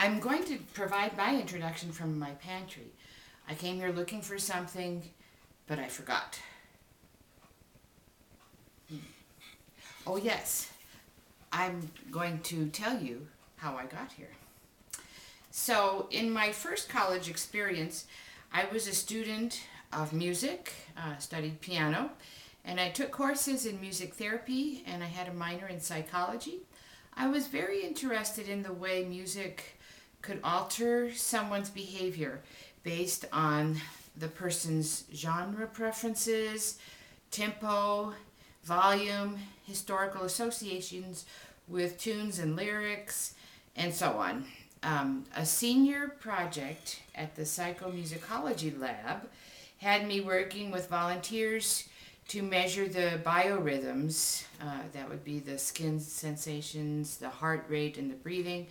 I'm going to provide my introduction from my pantry. I came here looking for something, but I forgot. Oh yes, I'm going to tell you how I got here. So in my first college experience, I was a student of music, studied piano, and I took courses in music therapy, and I had a minor in psychology. I was very interested in the way music could alter someone's behavior based on the person's genre preferences, tempo, volume, historical associations with tunes and lyrics, and so on. A senior project at the psychomusicology lab had me working with volunteers to measure the biorhythms, that would be the skin sensations, the heart rate, and the breathing,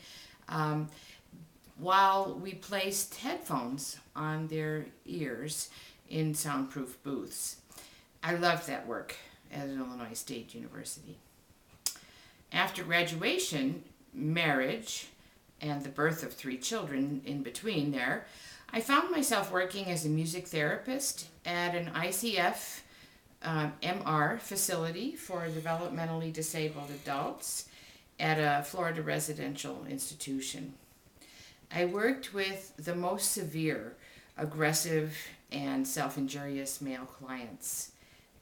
while we placed headphones on their ears in soundproof booths. I loved that work at Illinois State University. After graduation, marriage, and the birth of 3 children in between there, I found myself working as a music therapist at an ICF MR facility for developmentally disabled adults at a Florida residential institution. I worked with the most severe, aggressive, and self-injurious male clients.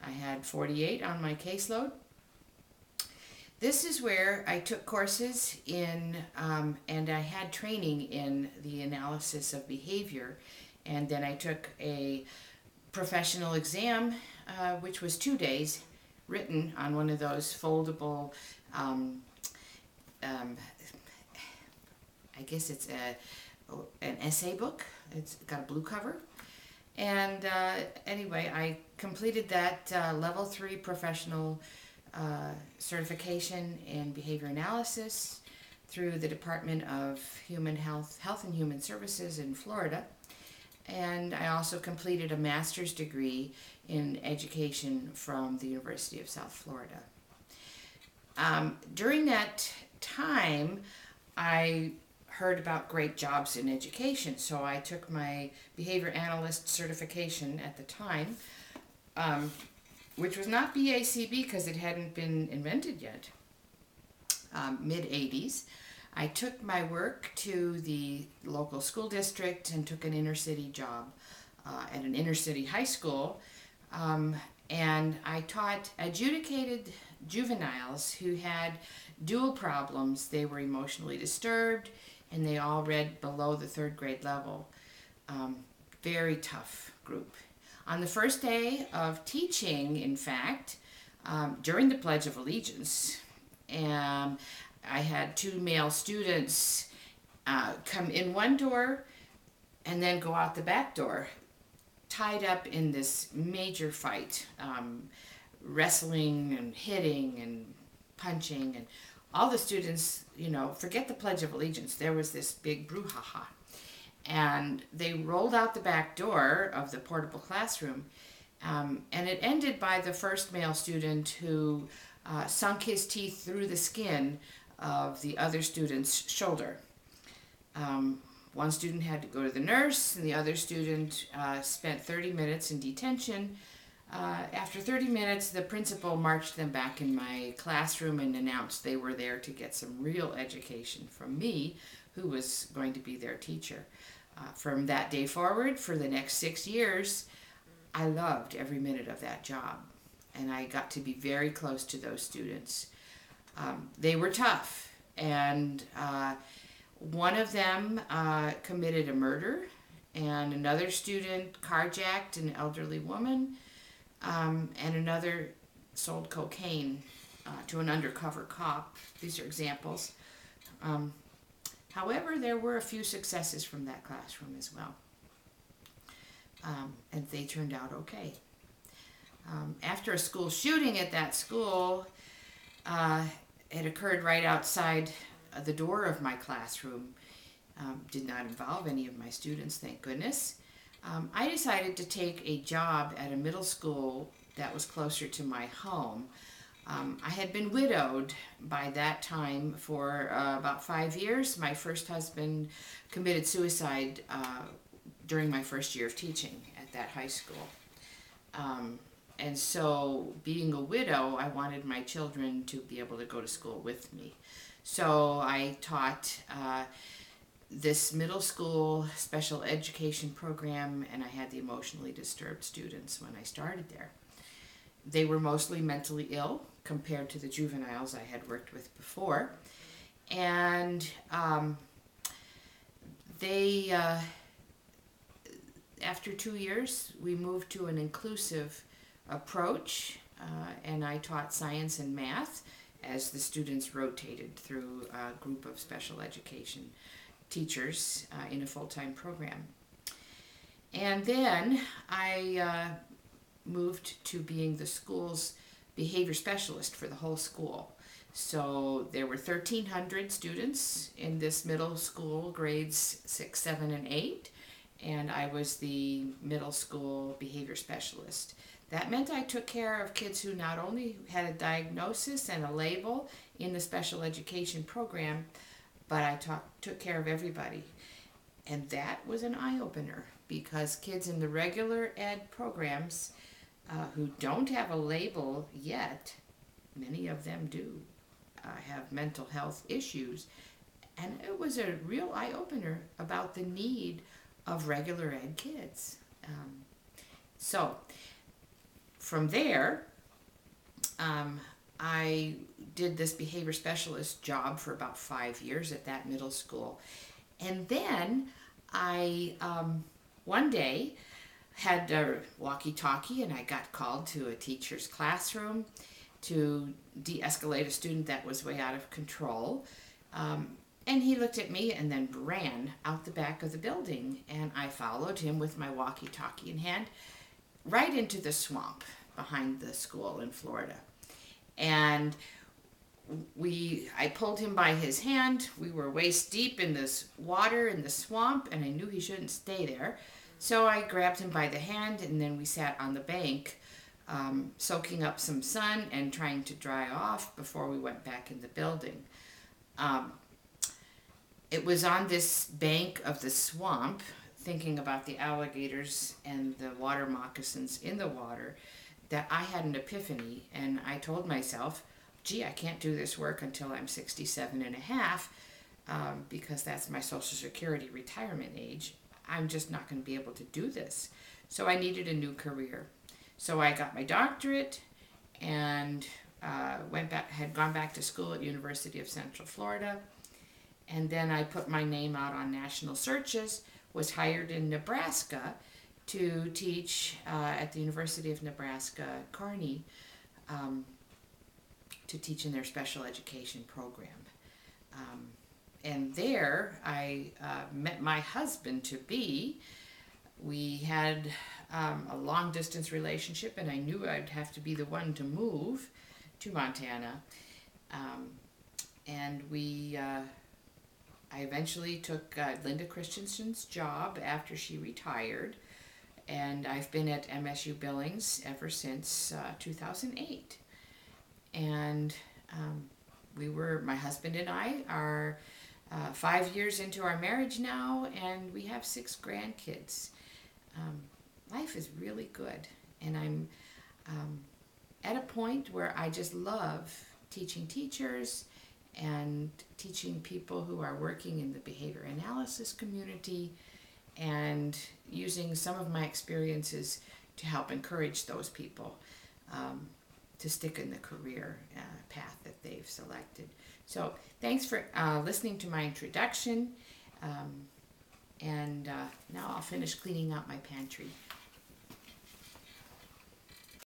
I had 48 on my caseload. This is where I took courses in, and I had training in the analysis of behavior, and then I took a professional exam, which was 2 days, written on one of those foldable, I guess it's an essay book. It's got a blue cover. And anyway, I completed that level 3 professional certification in behavior analysis through the Department of Health and Human Services in Florida. And I also completed a master's degree in education from the University of South Florida. During that time, I heard about great jobs in education, so I took my behavior analyst certification at the time, which was not BACB because it hadn't been invented yet, mid-80s. I took my work to the local school district and took an inner city job at an inner city high school, and I taught adjudicated juveniles who had dual problems. They were emotionally disturbed and they all read below the 3rd grade level. Very tough group. On the first day of teaching, in fact, during the Pledge of Allegiance, I had 2 male students come in one door and then go out the back door, tied up in this major fight, wrestling and hitting and punching, and all the students, forget the Pledge of Allegiance. There was this big brouhaha. And they rolled out the back door of the portable classroom, and it ended by the first male student who sunk his teeth through the skin of the other student's shoulder. One student had to go to the nurse, and the other student spent 30 minutes in detention. After 30 minutes, the principal marched them back in my classroom and announced they were there to get some real education from me, who was going to be their teacher. From that day forward, for the next 6 years, I loved every minute of that job, and I got to be very close to those students. They were tough, and one of them committed a murder, and another student carjacked an elderly woman, and another sold cocaine to an undercover cop. These are examples. However, there were a few successes from that classroom as well, and they turned out okay. After a school shooting at that school, it occurred right outside the door of my classroom. Did not involve any of my students, thank goodness. I decided to take a job at a middle school that was closer to my home. I had been widowed by that time for about 5 years. My first husband committed suicide during my first year of teaching at that high school. And so, being a widow, I wanted my children to be able to go to school with me. So I taught this middle school special education program, and I had the emotionally disturbed students when I started there. They were mostly mentally ill compared to the juveniles I had worked with before. And after 2 years, we moved to an inclusive approach, and I taught science and math as the students rotated through a group of special education teachers in a full-time program. And then I moved to being the school's behavior specialist for the whole school. So there were 1,300 students in this middle school, grades 6, 7, and 8, and I was the middle school behavior specialist. That meant I took care of kids who not only had a diagnosis and a label in the special education program, but I took care of everybody. And that was an eye-opener, because kids in the regular ed programs who don't have a label yet, many of them do have mental health issues. And it was a real eye-opener about the need of regular ed kids. So from there, I did this behavior specialist job for about 5 years at that middle school. And then I, one day, had a walkie-talkie, and I got called to a teacher's classroom to de-escalate a student that was way out of control. And he looked at me and then ran out the back of the building, and I followed him with my walkie-talkie in hand right into the swamp behind the school in Florida. And I pulled him by his hand. We were waist deep in this water in the swamp, and I knew he shouldn't stay there. So I grabbed him by the hand, and then we sat on the bank, soaking up some sun and trying to dry off before we went back in the building. It was on this bank of the swamp, thinking about the alligators and the water moccasins in the water, that I had an epiphany, and I told myself, gee, I can't do this work until I'm 67 and a half, because that's my Social Security retirement age. I'm just not going to be able to do this. So I needed a new career. So I got my doctorate and had gone back to school at University of Central Florida. And then I put my name out on national searches, was hired in Nebraska to teach at the University of Nebraska, Kearney, to teach in their special education program. And there I met my husband-to-be. We had a long-distance relationship, and I knew I'd have to be the one to move to Montana. And I eventually took Linda Christensen's job after she retired, and I've been at MSU Billings ever since 2008. And my husband and I are 5 years into our marriage now, and we have 6 grandkids. Life is really good, and I'm at a point where I just love teaching teachers and teaching people who are working in the behavior analysis community, and using some of my experiences to help encourage those people to stick in the career path that they've selected. So thanks for listening to my introduction, and now I'll finish cleaning out my pantry.